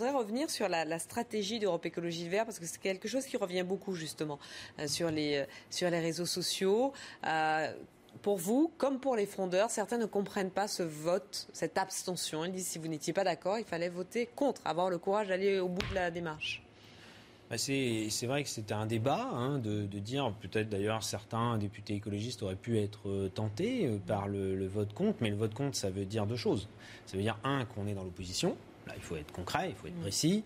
Je voudrais revenir sur la stratégie d'Europe Écologie Les Verts, parce que c'est quelque chose qui revient beaucoup justement sur les réseaux sociaux. Pour vous, comme pour les frondeurs, certains ne comprennent pas ce vote, cette abstention. Ils disent si vous n'étiez pas d'accord, il fallait voter contre, avoir le courage d'aller au bout de la démarche. C'est vrai que c'était un débat de dire, peut-être d'ailleurs certains députés écologistes auraient pu être tentés par le vote contre, mais le vote contre ça veut dire deux choses. Ça veut dire qu'on est dans l'opposition. Là, il faut être concret, il faut être précis.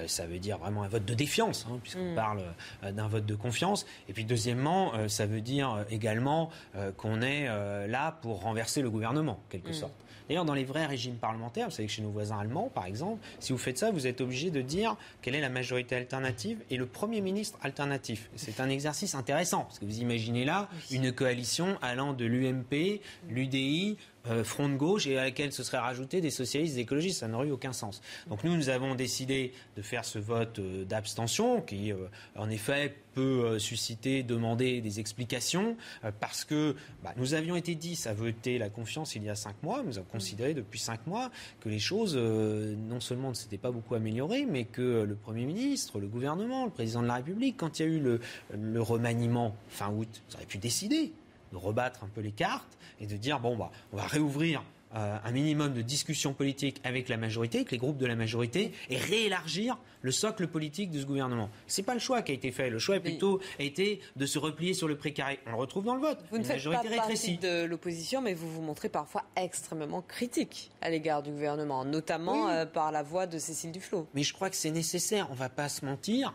Ça veut dire vraiment un vote de défiance, puisqu'on parle d'un vote de confiance. Et puis deuxièmement, ça veut dire également qu'on est là pour renverser le gouvernement, en quelque sorte. D'ailleurs, dans les vrais régimes parlementaires, vous savez que chez nos voisins allemands, par exemple, si vous faites ça, vous êtes obligé de dire quelle est la majorité alternative et le Premier ministre alternatif. C'est un exercice intéressant, parce que vous imaginez là une coalition allant de l'UMP, l'UDI, Front de gauche, et à laquelle se seraient rajoutés des socialistes et des écologistes. Ça n'aurait eu aucun sens. Donc nous avons décidé de faire ce vote d'abstention qui, en effet, peut susciter, demander des explications, parce que nous avions été 10 à voter la confiance il y a 5 mois. Nous avons considéré depuis 5 mois que les choses, non seulement ne s'étaient pas beaucoup améliorées, mais que le Premier ministre, le gouvernement, le Président de la République, quand il y a eu le remaniement fin août, ils auraient pu décider de rebattre un peu les cartes et de dire on va réouvrir un minimum de discussion politique avec la majorité, avec les groupes de la majorité, et réélargir le socle politique de ce gouvernement. C'est pas le choix qui a été fait. Le choix a plutôt été de se replier sur le précaré. On le retrouve dans le vote. Vous ne faites pas partie de l'opposition, mais vous vous montrez parfois extrêmement critique à l'égard du gouvernement, notamment par la voix de Cécile Duflot. Mais je crois que c'est nécessaire. On va pas se mentir.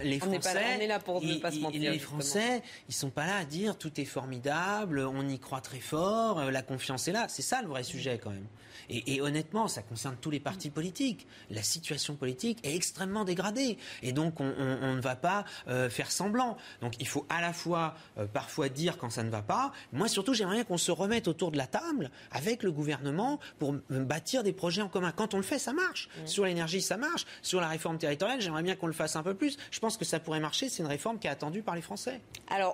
Les Français, on est là pour ne pas se mentir. Les Français, ils sont pas là à dire tout est formidable, on y croit très fort, la confiance est là. C'est ça le vrai sujet quand même. Et honnêtement, ça concerne tous les partis politiques. La situation politique est extrêmement dégradée. Et donc, on ne va pas faire semblant. Donc, il faut à la fois, parfois, dire quand ça ne va pas. Moi, surtout, j'aimerais bien qu'on se remette autour de la table avec le gouvernement pour bâtir des projets en commun. Quand on le fait, ça marche. Sur l'énergie, ça marche. Sur la réforme territoriale, j'aimerais bien qu'on le fasse un peu plus. Je pense que ça pourrait marcher. C'est une réforme qui est attendue par les Français. Alors,